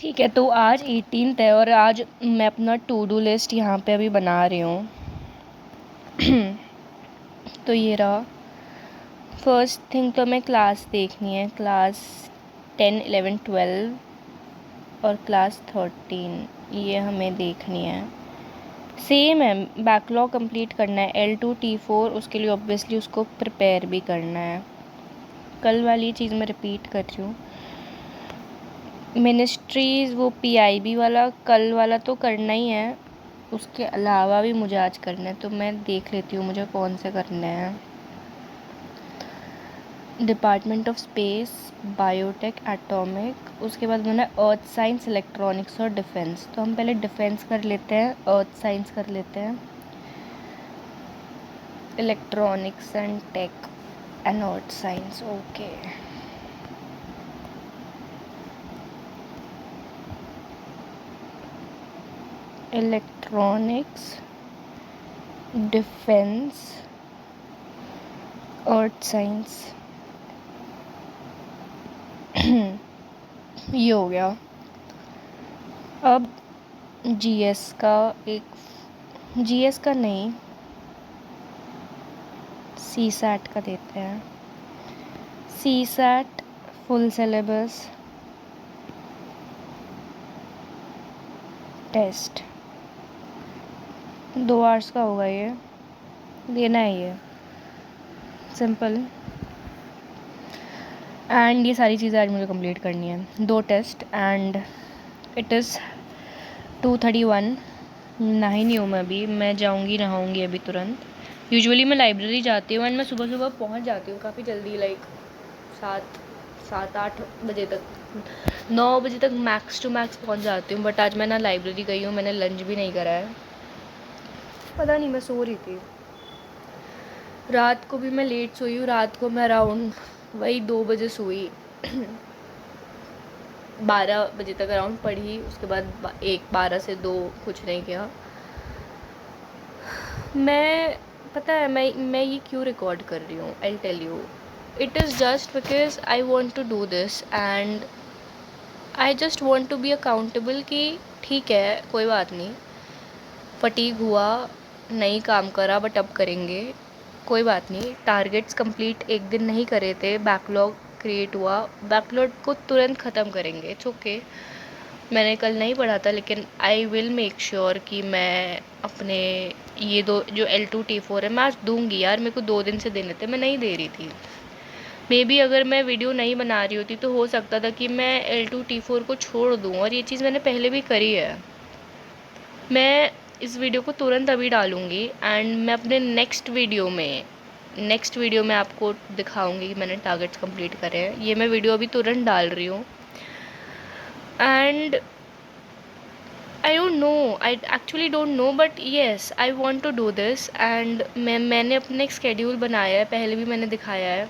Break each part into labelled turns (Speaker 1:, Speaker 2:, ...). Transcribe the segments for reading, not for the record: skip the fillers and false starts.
Speaker 1: ठीक है, तो आज 18th है और आज मैं अपना टू डू लिस्ट यहाँ पे अभी बना रही हूँ। तो ये रहा। फर्स्ट थिंग तो हमें क्लास देखनी है, क्लास 10, 11, 12 और क्लास 13, ये हमें देखनी है। सेम है, बैकलॉग कंप्लीट करना है, L2 T4, उसके लिए ऑब्वियसली उसको प्रिपेयर भी करना है। कल वाली चीज़ मैं रिपीट कर रही हूँ। मिनिस्ट्रीज़ वो PIB वाला कल वाला तो करना ही है, उसके अलावा भी मुझे आज करना है, तो मैं देख लेती हूँ मुझे कौन से करने हैं। Department of space, biotech, atomic, उसके बाद मैंने अर्थ साइंस, इलेक्ट्रॉनिक्स और डिफेंस। तो हम पहले डिफेंस कर लेते हैं, अर्थ साइंस कर लेते हैं, electronics and tech and earth science. Okay, electronics, defence, earth science, ये हो गया। अब GS का GS का नहीं, CSAT का देते हैं। CSAT full syllabus test 2 hours का होगा, ये देना है, ये सिंपल। एंड ये सारी चीज़ें आज मुझे कंप्लीट करनी है, 2 टेस्ट। And it is 2:31। नहाई नहीं हूँ मैं अभी, मैं जाऊँगी नहाऊँगी अभी तुरंत। यूजुअली मैं लाइब्रेरी जाती हूँ एंड मैं सुबह सुबह पहुँच जाती हूँ काफ़ी जल्दी, लाइक 7-8 बजे तक, 9 बजे तक मैक्स टू मैक्स पहुँच जाती हूँ। बट आज मैं ना लाइब्रेरी गई हूँ, मैंने लंच भी नहीं करा है। पता नहीं, मैं सो रही थी रात को भी, मैं लेट सोई हूँ। रात को मैं अराउंड वही 2 बजे सोई, 12 बजे तक अराउंड पढ़ी, उसके बाद 12 से 2 कुछ नहीं किया। पता है मैं ये क्यों रिकॉर्ड कर रही हूँ, I tell you. It is just because I want to do this and I just want to be accountable कि ठीक है, कोई बात नहीं, फटीग हुआ, नहीं काम करा, बट अब करेंगे, कोई बात नहीं। टारगेट्स कंप्लीट एक दिन नहीं करे थे, बैकलॉग क्रिएट हुआ, बैकलॉग को तुरंत ख़त्म करेंगे, इट्स ओके। मैंने कल नहीं पढ़ा था, लेकिन आई विल मेक श्योर कि मैं अपने ये 2 जो L2 T4 है, मैं आज दूंगी यार। मेरे को 2 दिन से देने थे, मैं नहीं दे रही थी। मे बी अगर मैं वीडियो नहीं बना रही होती तो हो सकता था कि मैं L2 T4 को छोड़ दूँ, और ये चीज़ मैंने पहले भी करी है। मैं इस वीडियो को तुरंत अभी डालूँगी एंड मैं अपने नेक्स्ट वीडियो में आपको दिखाऊंगी कि मैंने टारगेट्स कंप्लीट करे हैं। ये मैं वीडियो अभी तुरंत डाल रही हूँ and I don't know, I actually don't know, but yes I want to do this. And मैंने अपने एक स्केड्यूल बनाया है, पहले भी मैंने दिखाया है।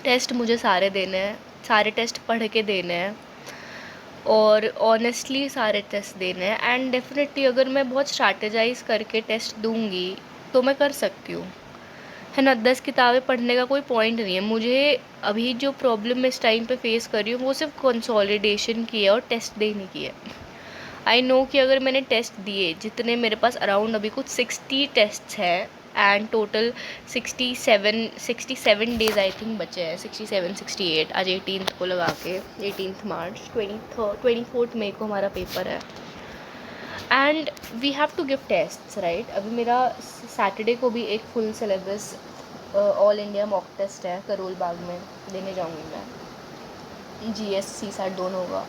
Speaker 1: टेस्ट मुझे सारे देने हैं, सारे टेस्ट पढ़ के देने हैं और ऑनेस्टली सारे टेस्ट देने हैं। एंड डेफिनेटली अगर मैं बहुत स्ट्रैटेजाइज़ करके टेस्ट दूंगी तो मैं कर सकती हूँ, है ना। 10 किताबें पढ़ने का कोई पॉइंट नहीं है मुझे। अभी जो प्रॉब्लम मैं इस टाइम पे फेस कर रही हूँ वो सिर्फ कंसोलिडेशन की है और टेस्ट देने की है। आई नो कि अगर मैंने टेस्ट दिए, जितने मेरे पास अराउंड अभी कुछ 60 टेस्ट्स हैं and total 67 days I think बचे हैं, 67 68, आज 18th को लगा के 18 मार्च, 24 मई को हमारा पेपर है and we have to give tests, right. अभी मेरा सैटरडे को भी एक full syllabus all India mock test है, करोल बाग में देने जाऊँगी मैं। GS CSAT दोनों होगा।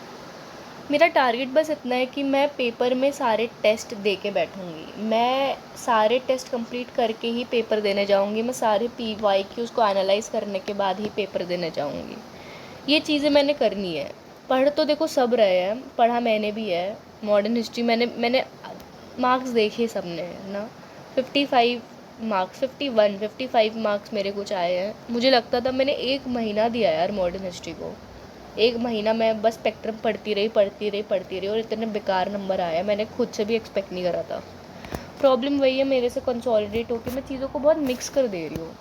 Speaker 1: मेरा टारगेट बस इतना है कि मैं पेपर में सारे टेस्ट दे के बैठूँगी। मैं सारे टेस्ट कंप्लीट करके ही पेपर देने जाऊँगी। मैं सारे PYQs को एनालाइज़ करने के बाद ही पेपर देने जाऊँगी। ये चीज़ें मैंने करनी है। पढ़ तो देखो सब रहे हैं, पढ़ा मैंने भी है। मॉडर्न हिस्ट्री मैंने मार्क्स देखे सबने ना, 55 मार्क्स, 55 मार्क्स मेरे कुछ आए हैं। मुझे लगता था मैंने 1 महीना दिया यार मॉडर्न हिस्ट्री को, 1 महीना मैं बस स्पेक्ट्रम पढ़ती रही और इतने बेकार नंबर आया, मैंने खुद से भी एक्सपेक्ट नहीं करा था। प्रॉब्लम वही है मेरे से, कंसोलिडेट होकर मैं चीज़ों को बहुत मिक्स कर दे रही हूँ।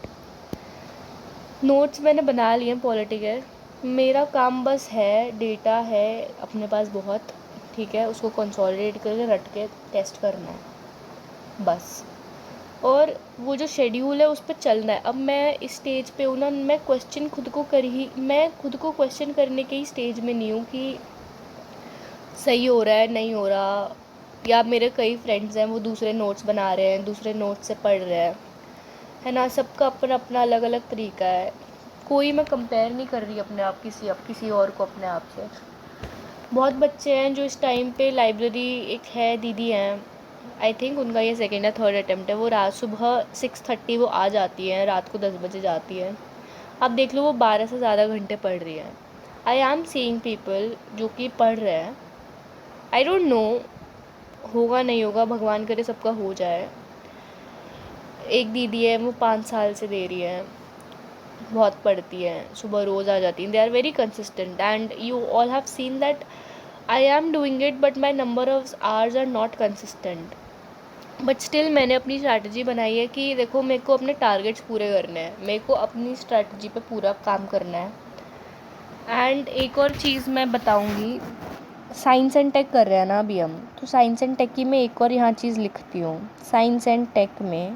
Speaker 1: नोट्स मैंने बना लिए हैं पॉलिटिकल, मेरा काम बस है, डेटा है अपने पास बहुत, ठीक है, उसको कंसोलिडेट करके रट के टेस्ट करना है बस। और वो जो शेड्यूल है उस पर चलना है। अब मैं इस स्टेज पे हूँ ना, मैं खुद को क्वेश्चन करने के ही स्टेज में नहीं हूँ कि सही हो रहा है नहीं हो रहा, या मेरे कई फ्रेंड्स हैं वो दूसरे नोट्स बना रहे हैं, दूसरे नोट्स से पढ़ रहे हैं, है ना। सबका अपना अपना अलग अलग तरीका है, कोई मैं कंपेयर नहीं कर रही अपने आप किसी और को अपने आप से। बहुत बच्चे हैं जो इस टाइम पे लाइब्रेरी, एक है दीदी हैं, आई थिंक उनका ये सेकेंड या थर्ड अटेम्प्ट है, वो रात सुबह 6:30 वो आ जाती हैं, रात को 10 बजे जाती हैं। आप देख लो वो 12 से ज़्यादा घंटे पढ़ रही हैं। आई एम सीइंग पीपल जो कि पढ़ रहे हैं, आई डोंट नो होगा नहीं होगा, भगवान करे सबका हो जाए। एक दीदी है वो 5 साल से दे रही है, बहुत पढ़ती हैं, सुबह रोज़ आ जाती हैं, they are very consistent and you all have seen that I am doing it but my number of hours are not consistent. But still मैंने अपनी स्ट्रैटेजी बनाई है कि देखो मेरे को अपने टारगेट्स पूरे करने हैं, मेरे को अपनी स्ट्रैटेजी पे पूरा काम करना है। एंड एक और चीज़ मैं बताऊंगी, साइंस एंड टेक कर रहे हैं ना अभी हम, तो साइंस एंड टेक की मैं एक और यहाँ चीज़ लिखती हूँ। साइंस एंड टेक में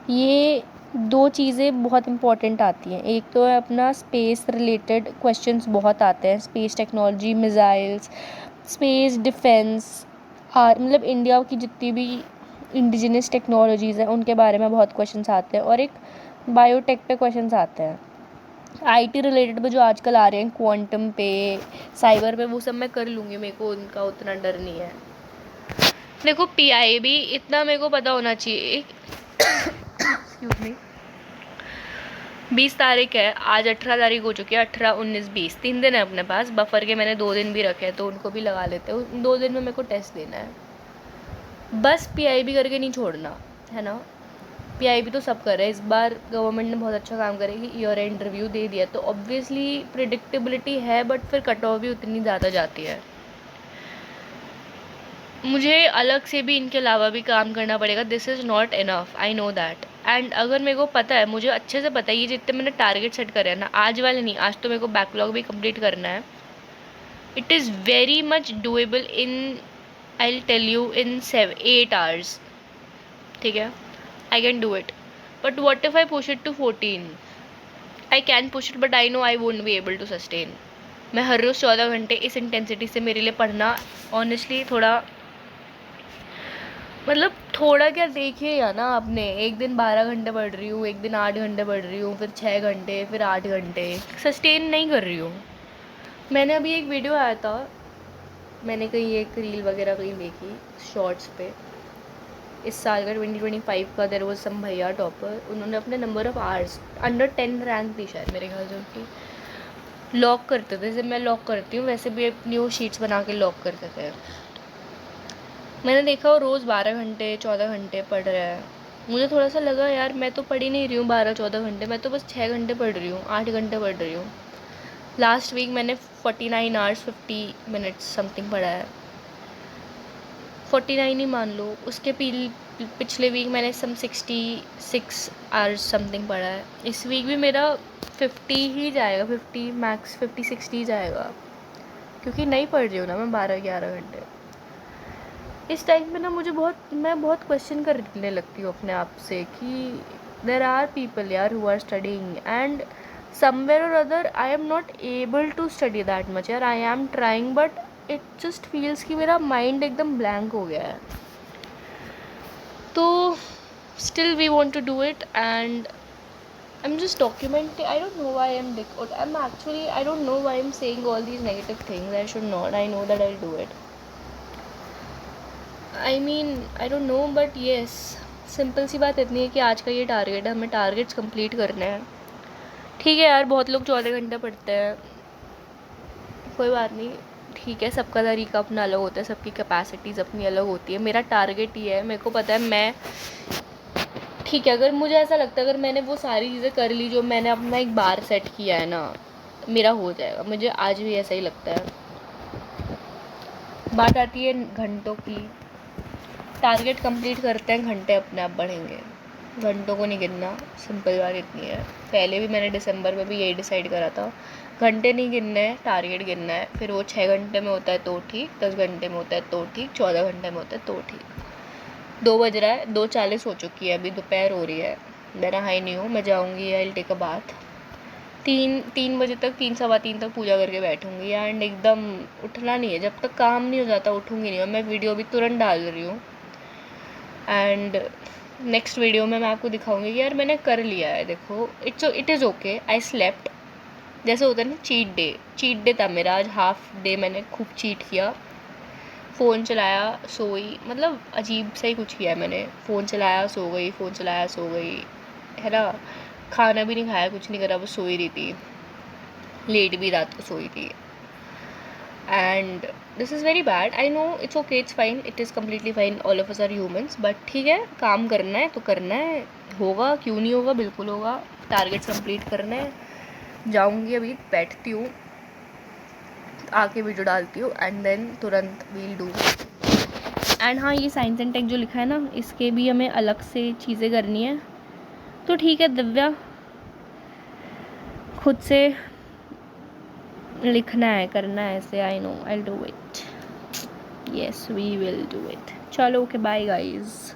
Speaker 1: ये 2 चीज़ें बहुत इंपॉर्टेंट आती हैं। एक तो है अपना स्पेस रिलेटेड क्वेश्चंस बहुत आते हैं, space technology, missiles, space defence, मतलब इंडिया की जितनी भी इंडिजिनस टेक्नोलॉजीज़ हैं उनके बारे में बहुत क्वेश्चंस आते हैं। और एक बायोटेक पे क्वेश्चंस आते हैं, आईटी रिलेटेड पे जो आजकल आ रहे हैं, क्वांटम पे, साइबर पे, वो सब मैं कर लूँगी, मेरे को उनका उतना डर नहीं है। देखो पीआईबी इतना मेरे को पता होना चाहिए। एक्सक्यूज मी, 20 तारीख है, आज 18 तारीख हो चुकी है, 18, 19, 20, 3 दिन है अपने पास। बफर के मैंने 2 दिन भी रखे हैं तो उनको भी लगा लेते हैं। उन 2 दिन में मेरे को टेस्ट देना है, बस पीआईबी करके नहीं छोड़ना, है ना। पीआईबी तो सब कर रहे हैं, इस बार गवर्नमेंट ने बहुत अच्छा काम करेगी, ईयर एंड रिव्यू दे दिया तो ऑब्वियसली प्रिडिक्टेबिलिटी है, बट फिर कट ऑफ भी उतनी ज़्यादा जाती है। मुझे अलग से भी इनके अलावा भी काम करना पड़ेगा, this is not enough, I know that. And अगर मेरे को पता है, मुझे अच्छे से पता है, ये जितने मैंने टारगेट सेट करे हैं ना, आज वाले नहीं, आज तो मेरे को बैकलॉग भी कंप्लीट करना है। It is very much doable in, I will tell you, in 8 hours, ठीक है, I can do it. But what if I push it to 14? I can push it but I know I won't be able to sustain. मैं हर रोज़ 14 घंटे इस intensity से मेरे लिए पढ़ना ऑनेस्टली थोड़ा, मतलब थोड़ा क्या, देखिए या ना आपने, एक दिन 12 घंटे पढ़ रही हूँ, एक दिन 8 घंटे पढ़ रही हूँ, फिर 6 घंटे, फिर 8 घंटे, सस्टेन नहीं कर रही हूँ। मैंने अभी एक वीडियो आया था, मैंने कहीं एक रील वगैरह कहीं देखी शॉर्ट्स पे, इस साल का 2025 का, देयर वाज सम भैया टॉपर, उन्होंने अपने number of hours under 10 rank थी शायद मेरे ख्याल से उनकी, लॉक करते थे, जैसे मैं लॉक करती हूँ वैसे भी अपनी वो शीट्स बना के लॉक करते थे। मैंने देखा वो रोज़ 12 घंटे 14 घंटे पढ़ रहा है। मुझे थोड़ा सा लगा यार मैं तो पढ़ ही नहीं रही हूँ 12-14 घंटे, मैं तो बस 6 घंटे पढ़ रही हूँ, 8 घंटे पढ़ रही हूँ। लास्ट वीक मैंने 49 आवर्स 50 मिनट्स समथिंग पढ़ा है, 49 ही मान लो। उसके पिछले वीक मैंने सम 66 आवर्स समथिंग पढ़ा है। इस वीक भी मेरा 50 ही जाएगा, 50 मैक्स 50-60 जाएगा, क्योंकि नहीं पढ़ रही हूँ ना मैं 12-11 घंटे। इस टाइम पे ना मैं बहुत क्वेश्चन करने लगती हूँ अपने आप से कि देर आर पीपल यार who are studying and somewhere और other I am not able to study that much यार, I am trying but it just feels कि मेरा माइंड एकदम ब्लैंक हो गया है। तो still we want to do it and I'm just documenting. I don't know why I don't know why I'm saying all these negative things. I should not. I know that I'll do it. I mean, I don't know, but yes, simple सी बात इतनी है कि आज का ये target है, हमें टारगेट्स कंप्लीट करने हैं। ठीक है यार, बहुत लोग 14 घंटे पढ़ते हैं, कोई बात नहीं, ठीक है, सबका तरीका अपना अलग होता है, सबकी कैपेसिटीज़ अपनी अलग होती है। मेरा टारगेट ये है, मेरे को पता है मैं, ठीक है, अगर मुझे ऐसा लगता है अगर मैंने वो सारी चीज़ें कर ली जो मैंने अपना एक बार सेट किया है ना, मेरा हो जाएगा। मुझे आज भी ऐसा ही लगता है। बात आती है घंटों की, टारगेट कंप्लीट करते हैं, घंटे अपने आप बढ़ेंगे, घंटों को नहीं गिनना, सिंपल बात इतनी है। पहले भी मैंने दिसंबर में भी यही डिसाइड करा था, घंटे नहीं गिनने हैं, टारगेट गिनना है। फिर वो 6 घंटे में होता है तो ठीक, 10 घंटे में होता है तो ठीक, 14 घंटे में होता है तो ठीक। 2 बज रहा है, 2:40 हो चुकी है, अभी दोपहर हो रही है, मैं नहाई नहीं हूँ। मैं जाऊँगी, I will take a bath. 3 बजे तक, 3 सवा 3 तक पूजा करके बैठूँगी एंड एकदम उठना नहीं है, जब तक काम नहीं हो जाता उठूँगी नहीं। और मैं वीडियो भी तुरंत डाल रही हूँ एंड नेक्स्ट वीडियो में मैं आपको दिखाऊंगी कि यार मैंने कर लिया है, देखो it is okay, I slept. जैसे होता है ना चीट डे था मेरा आज, हाफ डे मैंने खूब चीट किया। फ़ोन चलाया, सोई, मतलब अजीब सा ही कुछ किया है मैंने। फ़ोन चलाया, सो गई, फ़ोन चलाया, सो गई, है ना। खाना भी नहीं खाया, कुछ नहीं करा, बस सोई रही थी, लेट भी रात को सोई थी। And this is very bad, I know, it's okay, it's fine, it is completely fine, all of us are humans, but ठीक है, काम करना है तो करना है, होगा क्यों नहीं होगा, बिल्कुल होगा। टारगेट्स कंप्लीट करना है। जाऊंगी अभी, बैठती हूँ, आके वीडियो डालती हूँ एंड देन तुरंत वील डू। एंड हाँ, ये साइंस एंड टेक जो लिखा है ना, इसके भी हमें अलग से चीज़ें करनी है, तो ठीक है दिव्या, खुद से लिखना है, करना है ऐसे, I know, I will do it, yes we will do it. चलो ओके, बाय गाइज।